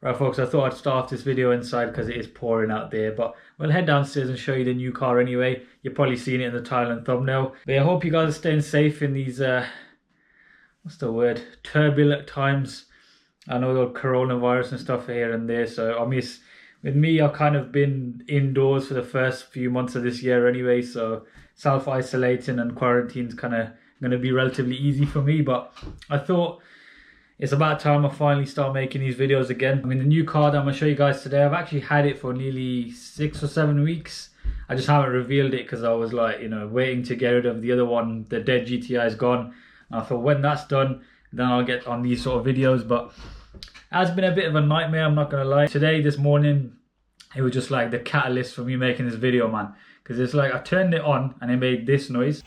Right folks, I thought I'd start off this video inside because it is pouring out there, but we'll head downstairs and show you the new car anyway. You've probably seen it in the title and thumbnail. But yeah, I hope you guys are staying safe in these, what's the word, turbulent times. I know the coronavirus and stuff here and there, so I mean, with me, I've kind of been indoors for the first few months of this year anyway, so self-isolating and quarantine's kind of going to be relatively easy for me, but I thought it's about time I finally start making these videos again. I mean, the new car that I'm going to show you guys today, I've actually had it for nearly 6 or 7 weeks. I just haven't revealed it because I was like, you know, waiting to get rid of the other one. The dead GTI is gone. And I thought when that's done, then I'll get on these sort of videos. But it has been a bit of a nightmare, I'm not going to lie. Today, this morning, it was just like the catalyst for me making this video, man. Because it's like I turned it on and it made this noise.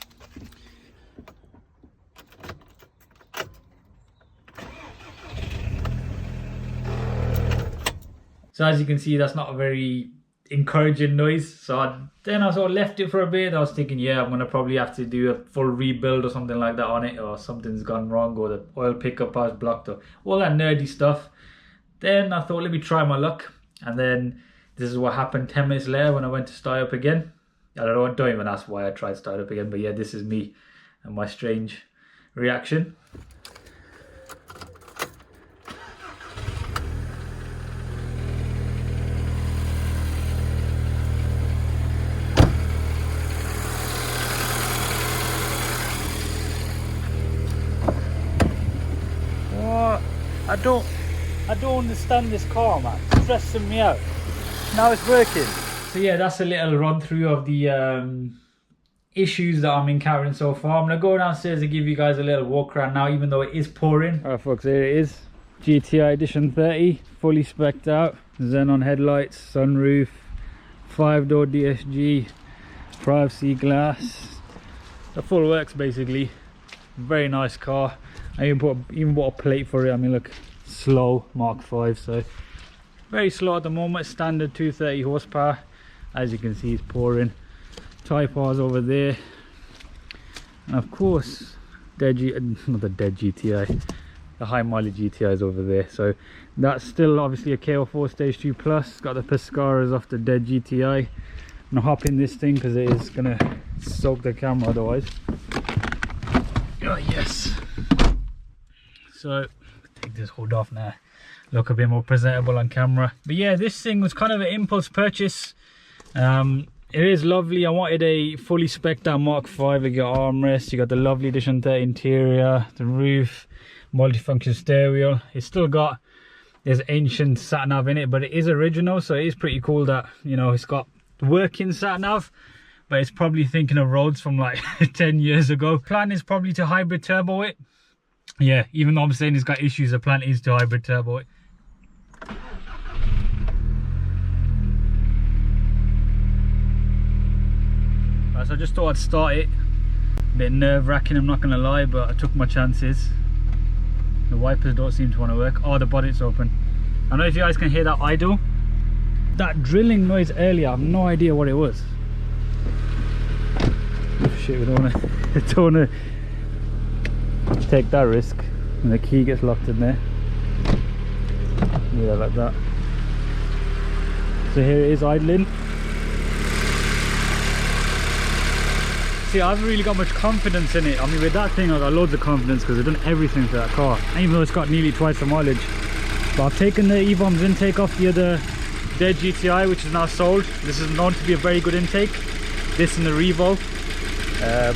So as you can see, that's not a very encouraging noise. So then I sort of left it for a bit. I was thinking, yeah, I'm going to probably have to do a full rebuild or something like that on it, or something's gone wrong, or the oil pickup has blocked, or all that nerdy stuff. Then I thought, let me try my luck. And then this is what happened 10 minutes later when I went to start up again. I don't even ask why I tried to start up again, but yeah, this is me and my strange reaction. I don't understand this car, man. It's stressing me out. Now it's working. So yeah, that's a little run through of the issues that I'm encountering so far. I'm gonna go downstairs and give you guys a little walk around now, even though it is pouring. Alright folks, here it is. GTI edition 30, fully specced out. Xenon headlights, sunroof, 5-door DSG, privacy glass. The full works basically. Very nice car. I even bought a plate for it. I mean, look, slow Mark 5, so very slow at the moment. Standard 230 horsepower. As you can see, it's pouring. Type R's over there, and of course, not the dead GTI, the high mileage GTI is over there. So that's still obviously a KO4 Stage 2 Plus. Got the Pescaras off the dead GTI. I'm gonna hop in this thing because it is gonna soak the camera otherwise. Oh yes. So take this hood off now, look a bit more presentable on camera. But yeah, this thing was kind of an impulse purchase. It is lovely. I wanted a fully spec'd out Mark 5. You got armrest, you got the lovely edition 30 interior, the roof, multifunction stereo. It's still got this ancient sat nav in it, but it is original, so it is pretty cool that, you know, it's got working sat nav, but it's probably thinking of roads from like 10 years ago. Plan is probably to hybrid turbo it. Yeah, even though I'm saying it's got issues, the plan is to hybrid turbo it. Right, so I just thought I'd start it. A bit nerve-wracking, I'm not gonna lie, but I took my chances. The wipers don't seem to want to work. Oh, the bonnet's open. I don't know if you guys can hear that idle. That drilling noise earlier, I have no idea what it was. Shit, we don't wanna take that risk, and the key gets locked in there. Yeah, like that. So here it is idling. See, I haven't really got much confidence in it. I mean, with that thing I got loads of confidence because I've done everything for that car, even though it's got nearly twice the mileage. But I've taken the EVOM's intake off the other dead GTI, which is now sold. This is known to be a very good intake, this and the Revo.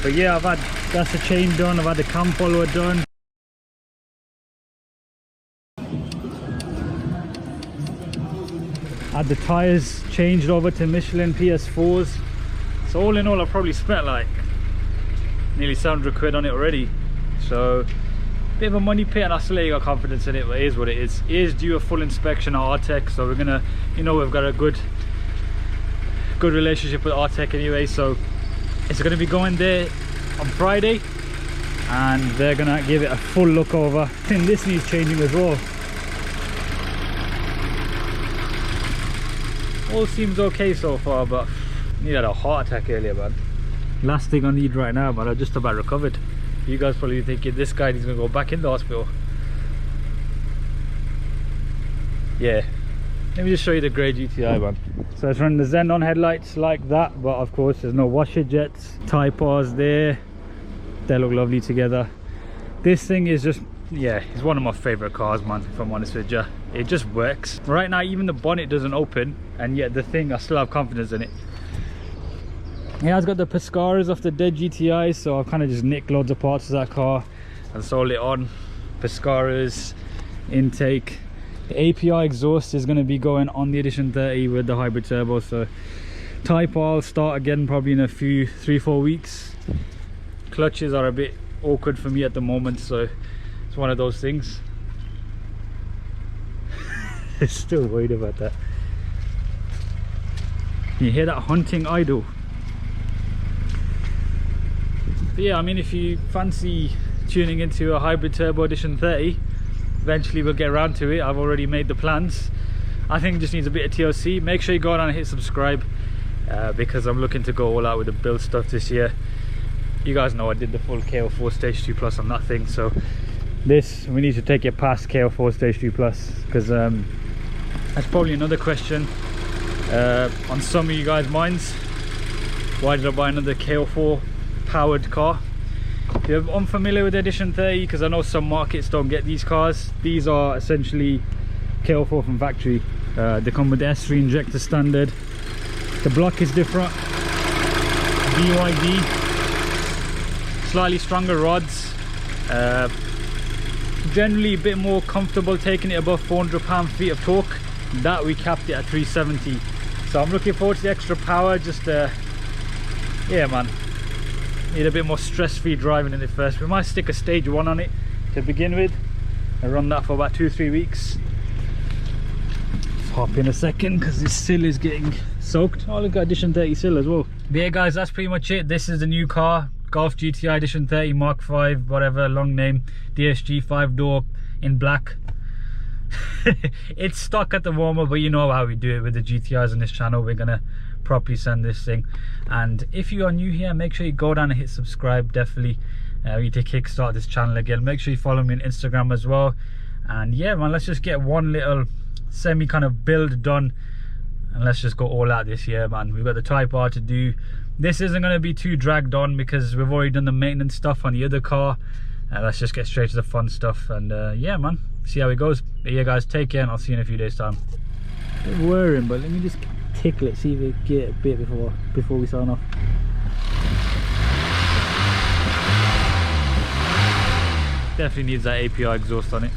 But yeah, I've had that's the chain done, I've had the cam follower done. Had the tyres changed over to Michelin PS4s. So all in all, I've probably spent like nearly 700 quid on it already. So bit of a money pit, and I still ain't got confidence in it, but it is what it is. It is due a full inspection at Artec, so we're gonna, you know, we've got a good relationship with Artec anyway, so it's gonna be going there on Friday, and they're gonna give it a full look over. I think this needs changing as well. All seems okay so far, but I had a heart attack earlier, man. Last thing I need right now, man. I just about recovered. You guys probably thinking this guy is gonna go back in the hospital. yeah, let me just show you the grey GTI one. So it's running the xenon headlights like that, but of course there's no washer jets. Type R's there, they look lovely together. This thing is just, yeah, it's one of my favorite cars, man, if I'm honest with you. It just works. Right now even the bonnet doesn't open, and yet the thing, I still have confidence in it. Yeah, it's got the Pescaras off the dead GTI, so I've kind of just nicked loads of parts of that car and sold it on. Pescaras, intake. The API exhaust is going to be going on the Edition 30 with the hybrid turbo, so Type R will start again probably in a few 3-4 weeks. Clutches are a bit awkward for me at the moment, so it's one of those things. Still worried about that. You hear that hunting idle? But yeah, I mean, if you fancy tuning into a hybrid turbo Edition 30, eventually we'll get around to it. I've already made the plans. I think it just needs a bit of TLC. Make sure you go down and hit subscribe, because I'm looking to go all out with the build stuff this year. You guys know I did the full KO4 Stage 2 Plus on that thing, so this, we need to take it past KO4 Stage 2 Plus, because that's probably another question on some of you guys' minds. Why did I buy another KO4 powered car? If you're unfamiliar with the Edition 30, because I know some markets don't get these cars, these are essentially KO4 from factory. They come with the S3 injector standard. The block is different, BYD, slightly stronger rods, generally a bit more comfortable taking it above 400 pound-feet of torque. That we capped it at 370, so I'm looking forward to the extra power. Just yeah, man, need a bit more stress-free driving in it first. We might stick a Stage 1 on it to begin with and run that for about 2-3 weeks. Let's hop in a second because this sill is getting soaked. Oh, look at Edition 30 sill as well. But yeah guys, that's pretty much it. This is the new car, Golf GTI Edition 30 Mark 5, whatever, long name, DSG 5-door in black. It's stuck at the moment, but you know how we do it with the GTIs on this channel. We're gonna properly send this thing. And if you are new here, make sure you go down and hit subscribe. Definitely we need to kickstart this channel again. Make sure you follow me on Instagram as well. And yeah, man, let's just get one little semi kind of build done, and let's just go all out this year, man. We've got the Type R to do. This isn't going to be too dragged on because we've already done the maintenance stuff on the other car. Let's just get straight to the fun stuff, and yeah, man, see how it goes. But yeah guys, take care, and I'll see you in a few days time. A bit worrying, but let me just tickle it, see if we get a bit before we sign off. Definitely needs that API exhaust on it.